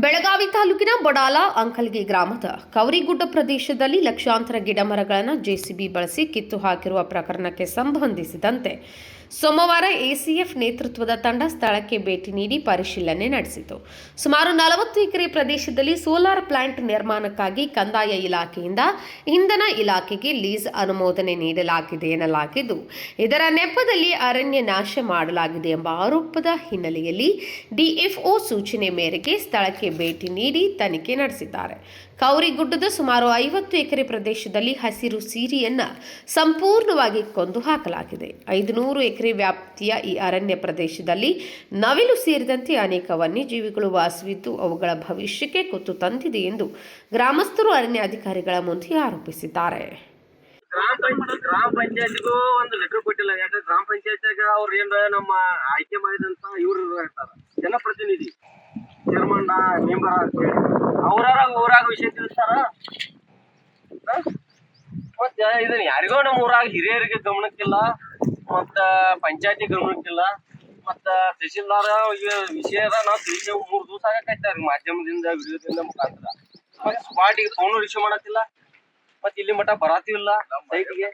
ಬೆಳಗಾವಿ ತಾಲೂಕಿನ ಬಡಾಲ ಅಂಕಲ್ಗಿ ಗ್ರಾಮದ ಕವರಿಗುಡ್ಡ ಪ್ರದೇಶದಲ್ಲಿ ಲಕ್ಷಾಂತರ ಗಿಡಮರಗಳನ್ನು ಜೆಸಿಬಿ ಬಳಸಿ ಕಿತ್ತು ಹಾಕಿರುವ ಪ್ರಕರಣಕ್ಕೆ ಸಂಬಂಧಿಸಿದಂತೆ ಸೋಮವಾರ ಎಸಿಎಫ್ ನೇತೃತ್ವದ ತಂಡ ಸ್ಥಳಕ್ಕೆ ಭೇಟಿ ನೀಡಿ ಪರಿಶೀಲನೆ ನಡೆಸಿತು. ಸುಮಾರು 40 ಎಕರೆ ಪ್ರದೇಶದಲ್ಲಿ ಸೋಲಾರ್ ಪ್ಲಾಂಟ್ ನಿರ್ಮಾಣಕ್ಕಾಗಿ ಕಂದಾಯ ಇಲಾಖೆಯಿಂದ ಇಂಧನ ಇಲಾಖೆಗೆ ಲೀಸ್ ಅನುಮೋದನೆ ನೀಡಲಾಗಿದೆ ಎನ್ನಲಾಗಿದ್ದು, ಇದರ ನೆಪದಲ್ಲಿ ಅರಣ್ಯ ನಾಶ ಮಾಡಲಾಗಿದೆ ಎಂಬ ಆರೋಪದ ಹಿನ್ನೆಲೆಯಲ್ಲಿ ಡಿಎಫ್ಒ ಸೂಚನೆ ಮೇರೆಗೆ ಸ್ಥಳಕ್ಕೆ ಭೇಟಿ ನೀಡಿ ತನಿಖೆ ನಡೆಸಿದ್ದಾರೆ. ಕವರಿಗುಡ್ಡದ ಸುಮಾರು 50 ಎಕರೆ ಪ್ರದೇಶದಲ್ಲಿ ಹಸಿರು ಸೀರೆಯನ್ನು ಸಂಪೂರ್ಣವಾಗಿ ಕೊಂದು ಹಾಕಲಾಗಿದೆ. 500 ಎಕರೆ ವ್ಯಾಪ್ತಿಯ ಈ ಅರಣ್ಯ ಪ್ರದೇಶದಲ್ಲಿ ನವಿಲು ಸೇರಿದಂತೆ ಅನೇಕ ವನ್ಯಜೀವಿಗಳು ವಾಸವಿದ್ದು ಅವುಗಳ ಭವಿಷ್ಯಕ್ಕೆ ಕುತ್ತು ತಂದಿದೆ ಎಂದು ಗ್ರಾಮಸ್ಥರು ಅರಣ್ಯ ಅಧಿಕಾರಿಗಳ ಮುಂದೆ ಆರೋಪಿಸಿದ್ದಾರೆ. ಗ್ರಾಮ ಪಂಚಾಯತ್ಗೂ ಒಂದು ಲೆಟರ್ ಕೊಟ್ಟಿಲ್ಲ. ಯಾಕಂದ್ರೆ ಗ್ರಾಮ ಪಂಚಾಯತ್ಯಾಗ ಅವ್ರು ಏನ್ ನಮ್ಮ ಆಯ್ಕೆ ಮಾಡಿದಂತ ಇವ್ರು ಇರ್ತಾರ ಜನಪ್ರತಿನಿಧಿ ಚೇರ್ಮನ್ ಮೆಂಬರ್ ಅಂತೇಳಿ ಊರಾಗ ವಿಷಯ ತಿಳಿಸ್ತಾರ. ಮತ್ತ ಇದನ್ನ ಯಾರಿಗೋ ನಮ್ಮ ಊರಾಗ ಹಿರಿಯರಿಗೆ ಗಮನಕ್ಕಿಲ್ಲ, ಮತ್ತ ಪಂಚಾಯತಿ ಗಮನಕ್ಕಿಲ್ಲ, ಮತ್ತ ತಹಸೀಲ್ದಾರ ವಿಷಯದ ನಾವು ತಿಳಿಸಿ 3 ದಿವಸ ಆಗಕೈತಾರ ಮಾಧ್ಯಮದಿಂದ ವಿಡಿಯೋದಿಂದ ಮುಖಾಂತರ. ಮತ್ ಸ್ಪಾಟಿಗೆ ಫೋನು ರಿಸೀವ್ ಮಾಡತ್ತಿಲ್ಲ, ಮತ್ ಇಲ್ಲಿ ಮಠ ಬರಾತಿಲ್ಲ ಸೈಟ್ಗೆ.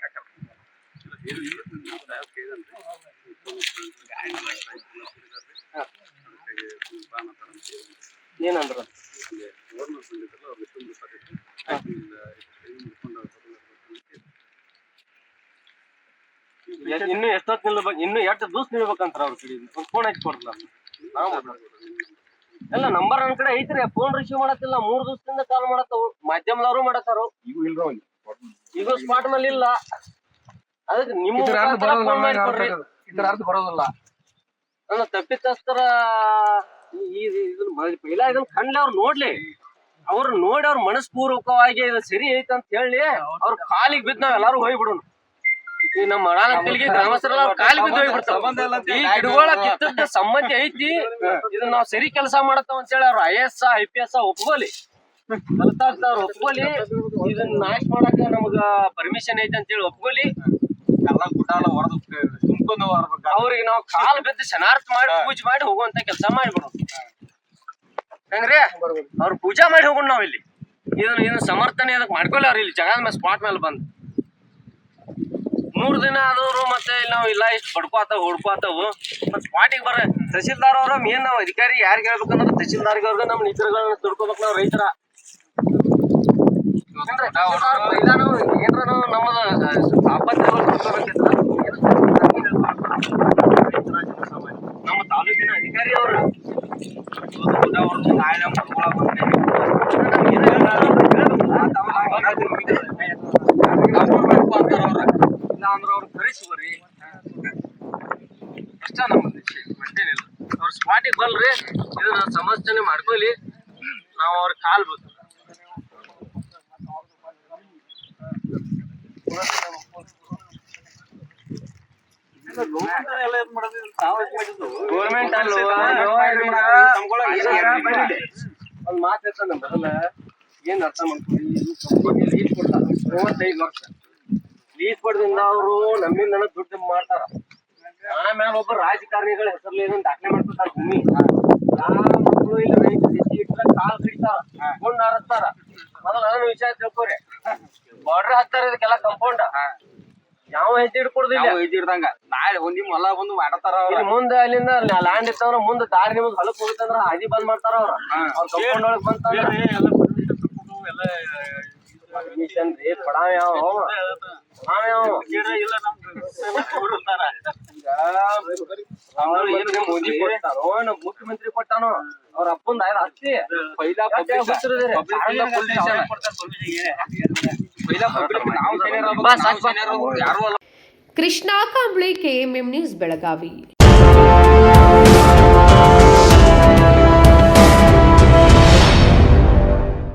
ಏನಂದ್ರ ಇನ್ನು ಎಷ್ಟೊತ್ತು ನಿಲ್ಬೇಕು, ಇನ್ನು ಎಷ್ಟು ದಿವಸ ನಿಲ್ಬೇಕಂತಾರ ಅವ್ರ ಕಡೆ ಫೋನ್ ಹಚ್ಚಿ ಕೊಡ್ತಲ್ಲ. ಎಲ್ಲ ನಂಬರ್ ನನ್ ಕಡೆ ಐತ್ರಿ, ಫೋನ್ ರಿಸೀವ್ ಮಾಡತ್ತಿಲ್ಲ. 3 ದಿವಸದಿಂದ ಕಾಲ್ ಮಾಡತ್ತವು, ಮಾಧ್ಯಮದವರು ಮಾಡತ್ತಾರು. ಈಗ ಸ್ಪಾಟ್ ಮೇಲೆ ಇಲ್ಲ. ಅದಕ್ಕೆ ನಿಮ್ಮ ಬರೋದಿಲ್ಲ ನನ್ನ ತಪ್ಪಿತಸ್ತರ ಪೈಲ ಇದನ್ನ ಕಂಡ್ಲಿ ಅವ್ರು ನೋಡ್ಲಿ, ಅವ್ರು ನೋಡಿ ಅವ್ರ ಮನಸ್ಪೂರ್ವಕವಾಗಿ ಇದು ಸರಿ ಐತೆ ಅಂತ ಹೇಳಿ ಅವ್ರ ಕಾಲಿಗೆ ಬಿದ್ದು ನಾವ್ ಎಲ್ಲಾರು ಹೋಗ್ಬಿಡೋಣ. ಈ ನಮ್ಮ ಮಳಾಲಂಕಲ್ಗೆ ಗ್ರಾಮಸ್ಥರೆಲ್ಲ ಅವ್ರ ಕಾಲಿಗೆ ಬಿದ್ದು ಹೋಗ್ಬಿಡ್ತಾವ. ಈ ಗಿಡಗಳ ಕಿತ್ತದ ಸಂಬಂಧ ಐತಿ, ಇದನ್ನ ನಾವ್ ಸರಿ ಕೆಲಸ ಮಾಡತ್ತವ ಅಂತ ಹೇಳಿ ಅವ್ರ IAS IPS ಒಪ್ಕೋಲಿ, ಕಲ್ತಾಗ್ತಾವ್ರ ಒಪ್ಕೋಲಿ, ಇದನ್ನ ನಾಶ ಮಾಡಾಕ ನಮಗ ಪರ್ಮಿಷನ್ ಐತಿ ಅಂತ ಹೇಳಿ ಒಪ್ಕೋಲಿ. ಎಲ್ಲ ಗುಡ್ಡಾಲ ಹೊರದು ತುಂಬ್ಕೊಂಡು ಅವ್ರಿಗೆ ನಾವು ಕಾಲ್ ಬಿದ್ದು ಶನಾರ್ಥ ಮಾಡಿ ಪೂಜೆ ಮಾಡಿ ಹೋಗುವಂತ ಕೆಲಸ ಮಾಡಿಬಿಡೋಣ. ಹೆಂಗ್ರಿ ಅವ್ರ ಪೂಜಾ ಮಾಡಿ ಹೋಗೋಣ ನಾವ್ ಇಲ್ಲಿ. ಇದನ್ನ ಸಮರ್ಥನೆ ಅದಕ್ಕೆ ಮಾಡ್ಕೊಳ್ಳಿ. ಅವ್ರ ಇಲ್ಲಿ ಜಗದ ಮೇಲೆ ಸ್ಪಾಟ್ ಮೇಲೆ ಬಂದು 3 ದಿನ ಆದವ್ರು ಮತ್ತೆ ಇಲ್ಲಿ ನಾವು ಇಲ್ಲ ಇಷ್ಟು ಬಡ್ಕೋತಾವ ಹುಡ್ಕೋತಾವು. ಮತ್ ಸ್ಪಾಟಿಗೆ ಬರ್ರ ತಹಸೀಲ್ದಾರ್ ಅವ್ರ ಮೇನ್ ನಾವ್ ಅಧಿಕಾರಿ ಯಾರಿಗೆ ಹೇಳ್ಬೇಕಂದ್ರೆ ತಹಸೀಲ್ದಾರ್ಗೆ ಅವ್ರಿಗೆ ನಮ್ಮ ನಿದ್ರಗಳನ್ನ ತಿಳ್ಕೊಬೇಕು ನಾವ್ ರೈತರ. ಏನ್ರ ನಾವು ನಮ್ಮದ ಆಪತ್ತಿಗಳು ತಿಳ್ಕೊಬೇಕಿದ್ರ ನಮ್ಮ ತಾಲೂಕಿನ ಅಧಿಕಾರಿ ಅವ್ರ ಅಂದ್ರೆ ಅವ್ರು ಕರೆಸುವರಿ ಇಷ್ಟ ನಮ್ಮದು ಅಷ್ಟೇನಿಲ್ಲ. ಅವ್ರ ಸ್ಪಾಟಿಗೆ ಬಲ್ರಿ, ಇದನ್ನ ಸಮರ್ಥನೆ ಮಾಡ್ಕೊಲಿ. ನಾವು ಅವ್ರ ಕಾಲ್ ಬೇಕು. ಗೌರ್ಮೆಂಟ್ ಒಂದ್ ಮಾತು ಇರ್ತದ ಮೊದಲ ಏನ್ ಅರ್ಥ ಮಾಡ್ಕೊಳ್ಳಿ. ಲೀಸ್ ಕೊಡ್ತಾರ 35 ವರ್ಷ ಲೀಸ್ ಕೊಡದಿಂದ ಅವರು ನಮ್ಮಿಂದ ದುಡ್ಡು ಮಾಡ್ತಾರ. ಆಮೇಲೆ ಒಬ್ಬ ರಾಜಕಾರಣಿಗಳ ಹೆಸರಲ್ಲಿ ಏನೋ ದಾಖಲೆ ಮಾಡ್ಕೊತಾರ. ಭೂಮಿ ಮಕ್ಕಳು ಇಲ್ಲ ರೈತರು ಕಾಲ್ ಕಡಿತಾರ, ಕೊಂಡ್ ಹಾರಸ್ತಾರ. ಮೊದಲ ಅದನ್ನ ವಿಷಯ ತಿಳ್ಕೊರಿ. ಬಾರ್ಡರ್ ಹಾಕ್ತಾರ ಇದಕ್ಕೆಲ್ಲ ಕಂಪೌಂಡ್. ಯಾವ ಹೆಜ್ಜೆ ಹಿಡ್ಕೊಡುದಿಲ್ಲ, ಹೆಜ್ಜೆ ಹಿಡ್ದಂಗ ನಾಳೆ ಒಂದಿಮ್ ಹೊಲ ಬಂದು ಮಾಡತಾರ. ಮುಂದೆ ಅಲ್ಲಿಂದ ಲ್ಯಾಂಡ್ ಇತ್ತಂದ್ರ ಮುಂದೆ ದಾರಿ ನಿಮ್ಗೆ ಹೊಲಕ್ ಹೋಗುತ್ತಂದ್ರ ಹಾದಿ ಬಂದ್ ಮಾಡ್ತಾರ. ಅವ್ರ ಕಂಪೌಂಡ್ ಒಳಗ್ ಬಂತ ಪರ್ಮಿಷನ್ ರೀ ಪಡಾವ ಯಾವ ಮೋದಿ ಕೊಡ್ತಾರೋ ಮುಖ್ಯಮಂತ್ರಿ ಕೊಟ್ಟಾನೋ ಅವ್ರ ಅಪ್ಪಂದ ಆಸ್ತಿ ಕೃಷ್ಣ ಕಾಂಬ್ಳೆ, KMM ನ್ಯೂಸ್, ಬೆಳಗಾವಿ.